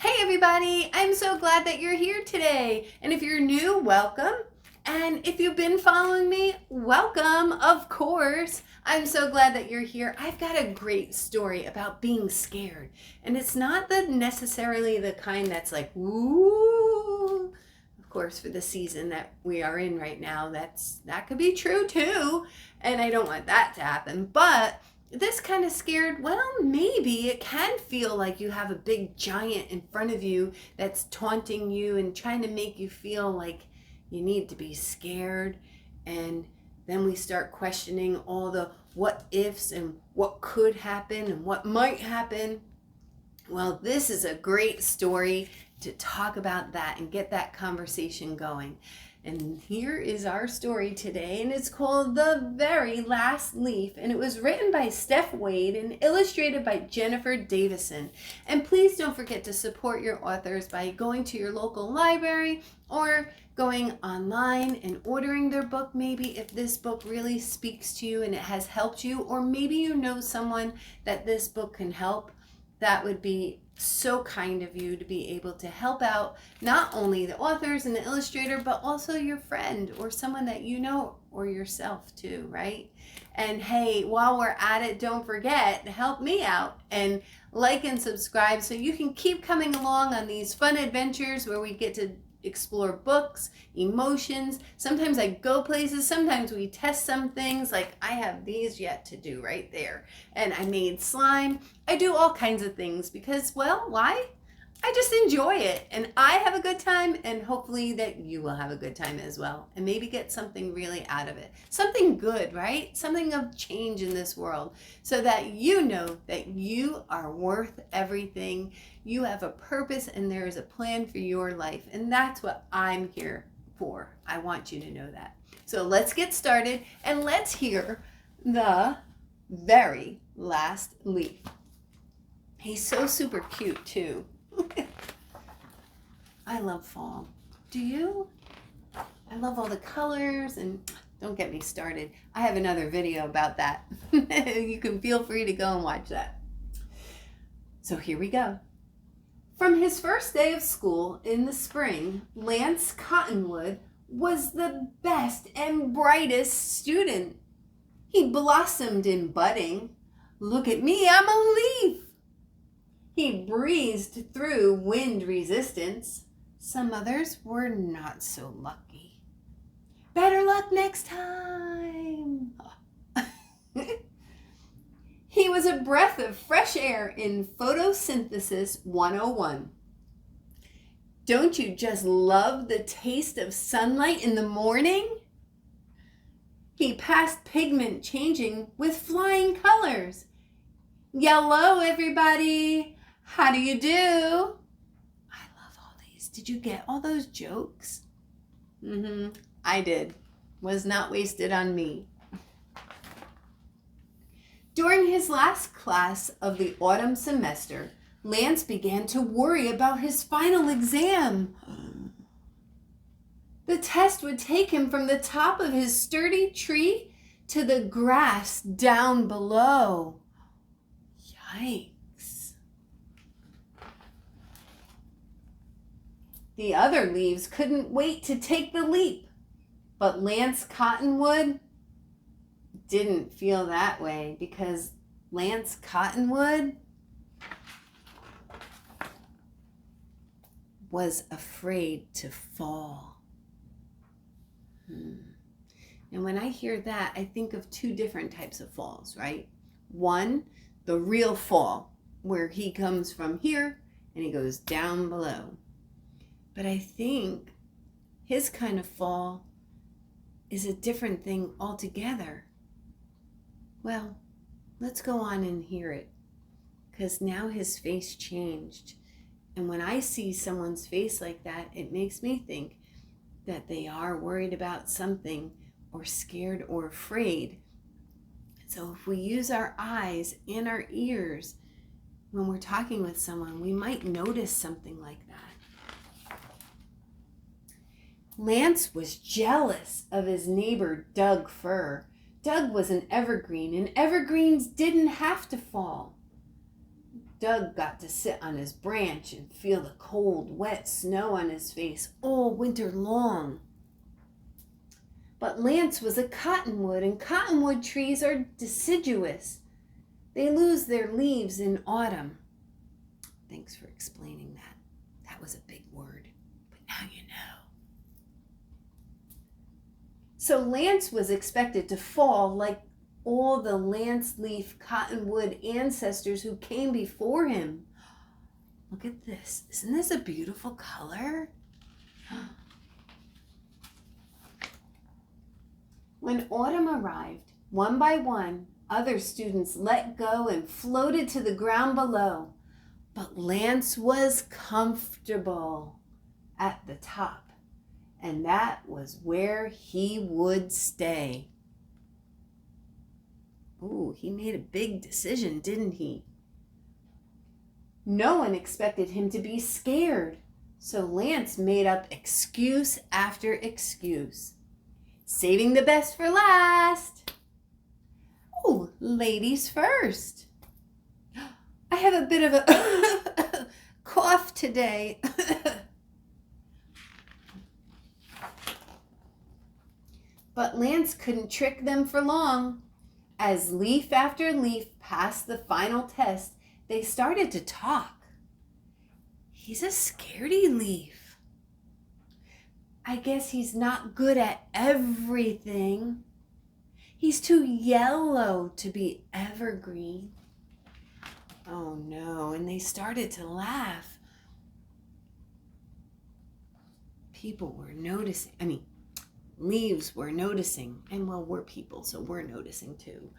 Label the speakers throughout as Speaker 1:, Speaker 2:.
Speaker 1: Hey everybody, I'm so glad that you're here today. And if you're new, welcome. And if you've been following me, welcome, of course. I'm so glad that you're here. I've got a great story about being scared. And it's not necessarily the kind that's like, ooh. Of course, for the season that we are in right now, that could be true too. And I don't want that to happen. But this kind of scared, well, maybe it can feel like you have a big giant in front of you that's taunting you and trying to make you feel like you need to be scared. And then we start questioning all the what ifs and what could happen and what might happen. Well, this is a great story to talk about that and get that conversation going. And here is our story today, and it's called The Very Last Leaf, and it was written by Stef Wade and illustrated by Jennifer Davison. And please don't forget to support your authors by going to your local library or going online and ordering their book, maybe if this book really speaks to you and it has helped you, or maybe you know someone that this book can help. That would be so kind of you to be able to help out not only the authors and the illustrator, but also your friend or someone that you know or yourself too, right? And hey, while we're at it, don't forget to help me out and like and subscribe so you can keep coming along on these fun adventures where we get to explore books, emotions. Sometimes I go places, sometimes we test some things, like I have these yet to do right there. And I made slime. I do all kinds of things because, well, why? I just enjoy it and I have a good time, and hopefully that you will have a good time as well and maybe get something really out of it. Something good, right? Something of change in this world so that you know that you are worth everything. You have a purpose and there is a plan for your life, and that's what I'm here for. I want you to know that. So let's get started and let's hear The Very Last Leaf. He's so super cute too. I love fall. Do you? I love all the colors, and don't get me started. I have another video about that. You can feel free to go and watch that. So here we go. From his first day of school in the spring, Lance Cottonwood was the best and brightest student. He blossomed in budding. Look at me, I'm a leaf. He breezed through wind resistance. Some others were not so lucky. Better luck next time. He was a breath of fresh air in Photosynthesis 101. Don't you just love the taste of sunlight in the morning? He passed pigment changing with flying colors. Yellow, everybody. How do you do? I love all these. Did you get all those jokes? I did. Was not wasted on me. During his last class of the autumn semester, Lance began to worry about his final exam. The test would take him from the top of his sturdy tree to the grass down below. Yikes. The other leaves couldn't wait to take the leap, but Lance Cottonwood didn't feel that way because Lance Cottonwood was afraid to fall. And when I hear that, I think of two different types of falls, right? One, the real fall, where he comes from here and he goes down below. But I think his kind of fall is a different thing altogether. Well, let's go on and hear it, because now his face changed. And when I see someone's face like that, it makes me think that they are worried about something or scared or afraid. So if we use our eyes and our ears when we're talking with someone, we might notice something like that. Lance was jealous of his neighbor Doug Fir. Doug was an evergreen, and evergreens didn't have to fall. Doug got to sit on his branch and feel the cold, wet snow on his face all winter long. But Lance was a cottonwood, and cottonwood trees are deciduous. They lose their leaves in autumn. Thanks for explaining that. That was a big word, but now you know. So Lance was expected to fall like all the lance leaf cottonwood ancestors who came before him. Look at this. Isn't this a beautiful color? When autumn arrived, one by one, other students let go and floated to the ground below. But Lance was comfortable at the top, and that was where he would stay. Ooh, he made a big decision, didn't he? No one expected him to be scared, so Lance made up excuse after excuse, saving the best for last. Oh, ladies first. I have a bit of a cough today. But Lance couldn't trick them for long. As leaf after leaf passed the final test, they started to talk. He's a scaredy leaf. I guess he's not good at everything. He's too yellow to be evergreen. Oh no, and they started to laugh. People were noticing, leaves were noticing, and well, we're people, so we're noticing too.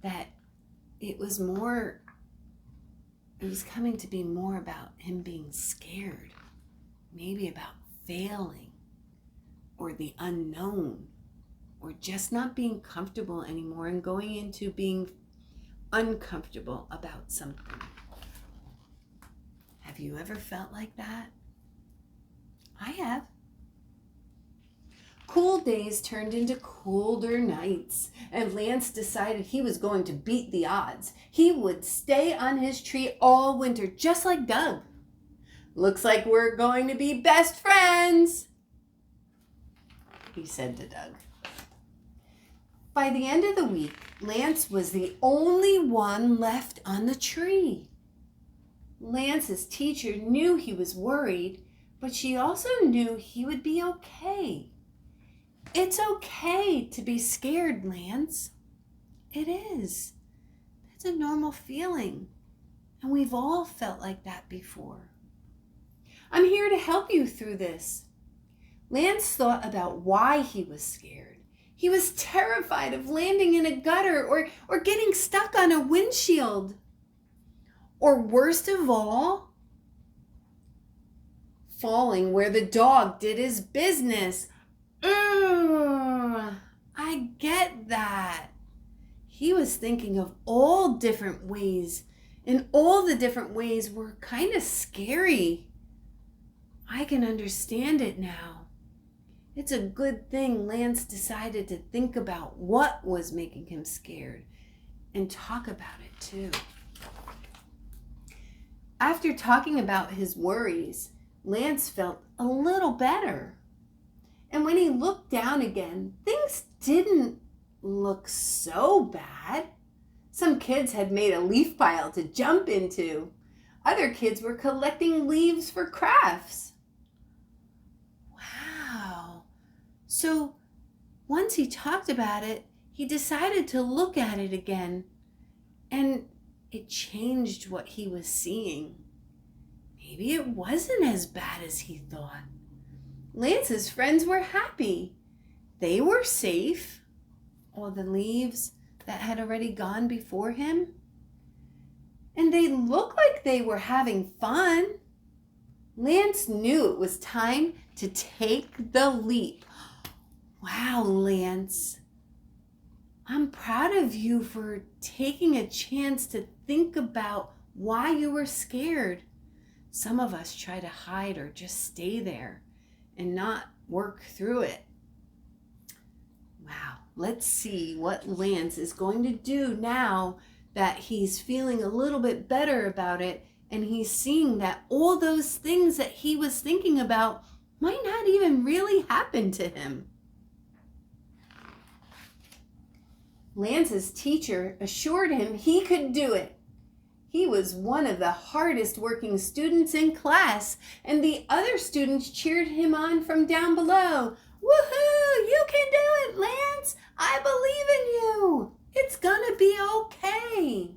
Speaker 1: That it was coming to be more about him being scared, maybe about failing, or the unknown, or just not being comfortable anymore and going into being uncomfortable about something. Have you ever felt like that? I have. Cool days turned into colder nights, and Lance decided he was going to beat the odds. He would stay on his tree all winter, just like Doug. Looks like we're going to be best friends, he said to Doug. By the end of the week, Lance was the only one left on the tree. Lance's teacher knew he was worried, but she also knew he would be okay. It's okay to be scared, Lance. It is. That's a normal feeling, and we've all felt like that before. I'm here to help you through this. Lance thought about why he was scared. He was terrified of landing in a gutter or getting stuck on a windshield. Or worst of all, falling where the dog did his business. I get that. He was thinking of all different ways, and all the different ways were kind of scary. I can understand it now. It's a good thing Lance decided to think about what was making him scared and talk about it too. After talking about his worries, Lance felt a little better. And when he looked down again, things didn't look so bad. Some kids had made a leaf pile to jump into. Other kids were collecting leaves for crafts. Wow. So once he talked about it, he decided to look at it again, and it changed what he was seeing. Maybe it wasn't as bad as he thought. Lance's friends were happy. They were safe. All the leaves that had already gone before him. And they looked like they were having fun. Lance knew it was time to take the leap. Wow, Lance. I'm proud of you for taking a chance to think about why you were scared. Some of us try to hide or just stay there and not work through it. Wow, let's see what Lance is going to do now that he's feeling a little bit better about it, and he's seeing that all those things that he was thinking about might not even really happen to him. Lance's teacher assured him he could do it. He was one of the hardest working students in class, and the other students cheered him on from down below. Woohoo! You can do it, Lance! I believe in you! It's gonna be okay!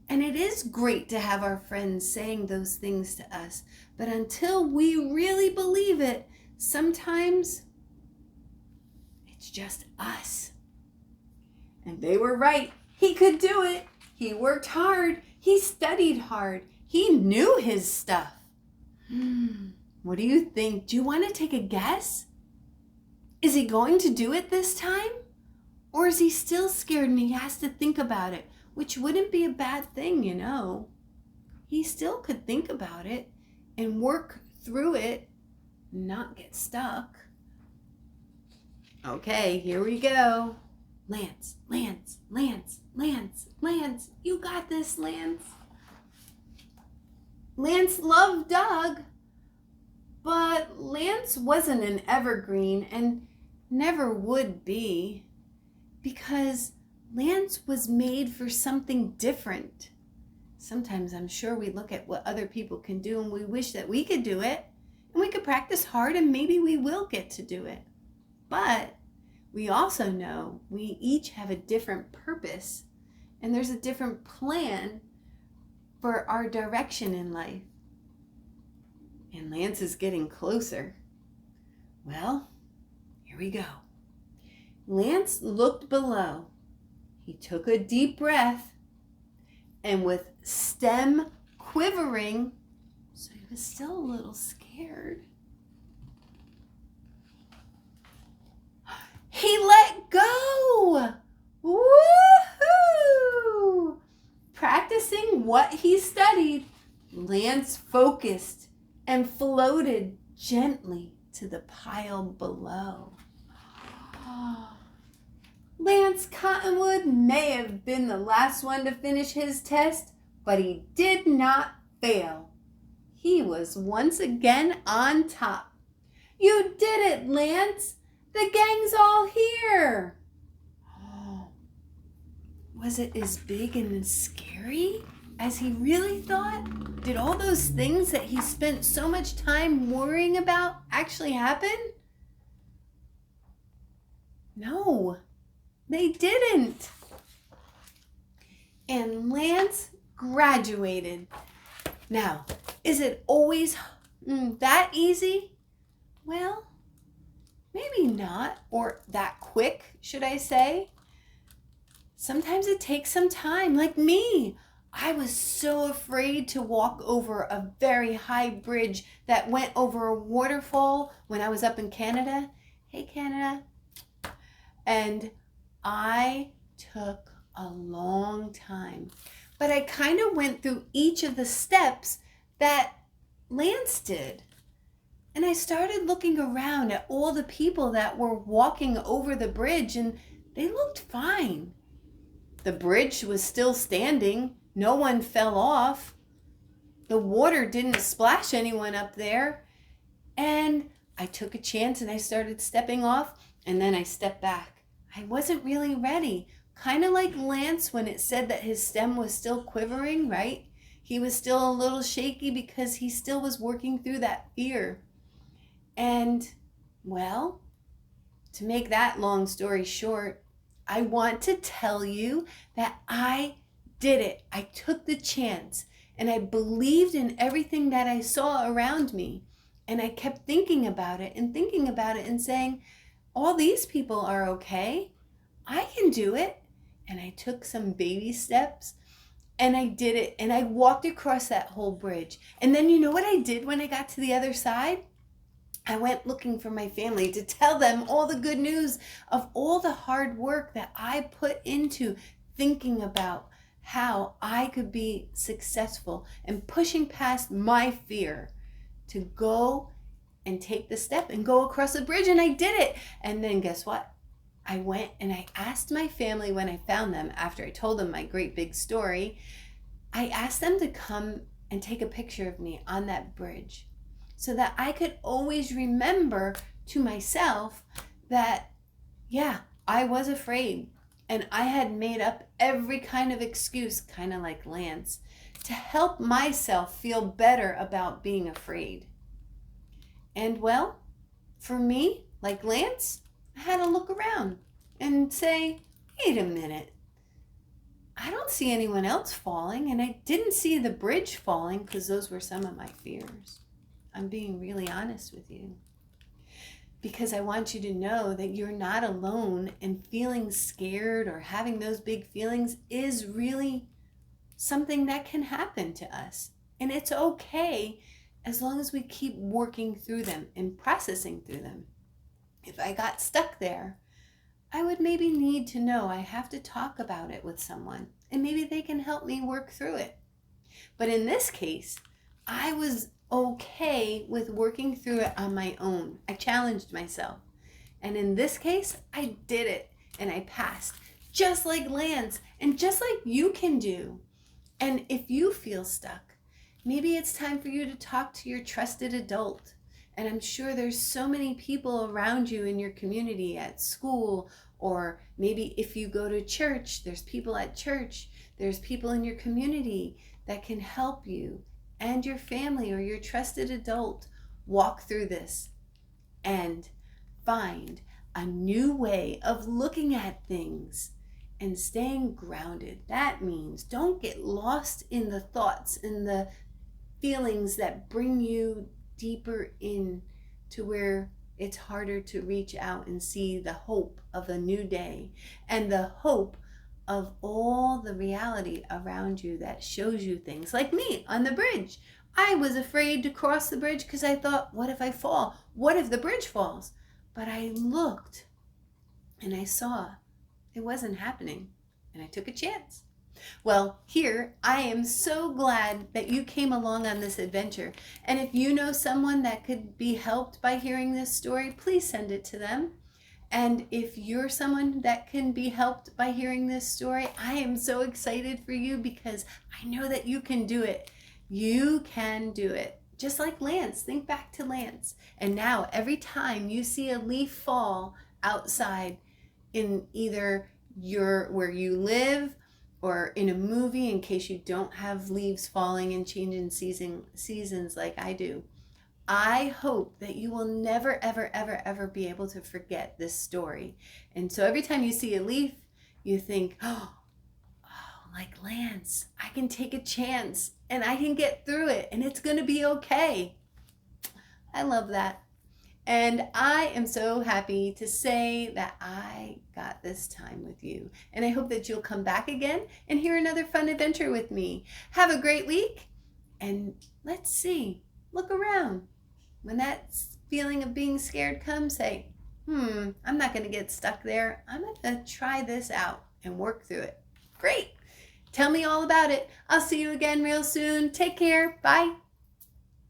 Speaker 1: And it is great to have our friends saying those things to us, but until we really believe it, sometimes it's just us. And they were right. He could do it. He worked hard. He studied hard. He knew his stuff. What do you think? Do you want to take a guess? Is he going to do it this time? Or is he still scared and he has to think about it? Which wouldn't be a bad thing, you know. He still could think about it and work through it, not get stuck. Okay, here we go. Lance, Lance, Lance, Lance, Lance. You got this, Lance. Lance loved Doug, but Lance wasn't an evergreen and never would be, because Lance was made for something different. Sometimes I'm sure we look at what other people can do and we wish that we could do it, and we could practice hard and maybe we will get to do it. But we also know we each have a different purpose, and there's a different plan for our direction in life. And Lance is getting closer. Well, here we go. Lance looked below. He took a deep breath, and with stem quivering, so he was still a little scared, he let go! Woohoo! Practicing what he studied, Lance focused and floated gently to the pile below. Lance Cottonwood may have been the last one to finish his test, but he did not fail. He was once again on top. You did it, Lance! The gang's all here! Was it as big and as scary as he really thought? Did all those things that he spent so much time worrying about actually happen? No, they didn't. And Lance graduated. Now, is it always that easy? Well, maybe not, or that quick, should I say. Sometimes it takes some time, like me. I was so afraid to walk over a very high bridge that went over a waterfall when I was up in Canada. Hey, Canada. And I took a long time. But I kind of went through each of the steps that Lance did. And I started looking around at all the people that were walking over the bridge, and they looked fine. The bridge was still standing. No one fell off. The water didn't splash anyone up there. And I took a chance and I started stepping off, and then I stepped back. I wasn't really ready. Kind of like Lance when it said that his stem was still quivering, right? He was still a little shaky because he still was working through that fear. And, well, to make that long story short, I want to tell you that I did it. I took the chance, and I believed in everything that I saw around me. And I kept thinking about it and saying, all these people are okay. I can do it. And I took some baby steps, and I did it. And I walked across that whole bridge. And then you know what I did when I got to the other side? I went looking for my family to tell them all the good news of all the hard work that I put into thinking about how I could be successful and pushing past my fear to go and take the step and go across the bridge. And I did it. And then guess what? I went and I asked my family when I found them, after I told them my great big story, I asked them to come and take a picture of me on that bridge so that I could always remember to myself that, yeah, I was afraid and I had made up every kind of excuse, kind of like Lance, to help myself feel better about being afraid. And well, for me, like Lance, I had to look around and say, wait a minute, I don't see anyone else falling, and I didn't see the bridge falling because those were some of my fears. I'm being really honest with you because I want you to know that you're not alone, and feeling scared or having those big feelings is really something that can happen to us. And it's okay as long as we keep working through them and processing through them. If I got stuck there, I would maybe need to know I have to talk about it with someone, and maybe they can help me work through it. But in this case, I was okay with working through it on my own. I challenged myself. And in this case, I did it and I passed, just like Lance and just like you can do. And if you feel stuck, maybe it's time for you to talk to your trusted adult. And I'm sure there's so many people around you in your community, at school, or maybe if you go to church, there's people at church, there's people in your community that can help you and your family or your trusted adult walk through this and find a new way of looking at things and staying grounded. That means don't get lost in the thoughts and the feelings that bring you deeper in to where it's harder to reach out and see the hope of a new day and the hope of all the reality around you that shows you things. Like me on the bridge. I was afraid to cross the bridge because I thought, what if I fall? What if the bridge falls? But I looked and I saw it wasn't happening, and I took a chance. Well, here, I am so glad that you came along on this adventure. And if you know someone that could be helped by hearing this story, please send it to them. And if you're someone that can be helped by hearing this story, I am so excited for you because I know that you can do it. You can do it. Just like Lance. Think back to Lance. And now, every time you see a leaf fall outside in either where you live or in a movie, in case you don't have leaves falling and changing seasons like I do, I hope that you will never, ever, ever, ever be able to forget this story. And so every time you see a leaf, you think, oh, like Lance, I can take a chance and I can get through it and it's going to be okay. I love that. And I am so happy to say that I got this time with you. And I hope that you'll come back again and hear another fun adventure with me. Have a great week. And let's see, look around. When that feeling of being scared comes, say, I'm not going to get stuck there. I'm going to try this out and work through it. Great. Tell me all about it. I'll see you again real soon. Take care. Bye.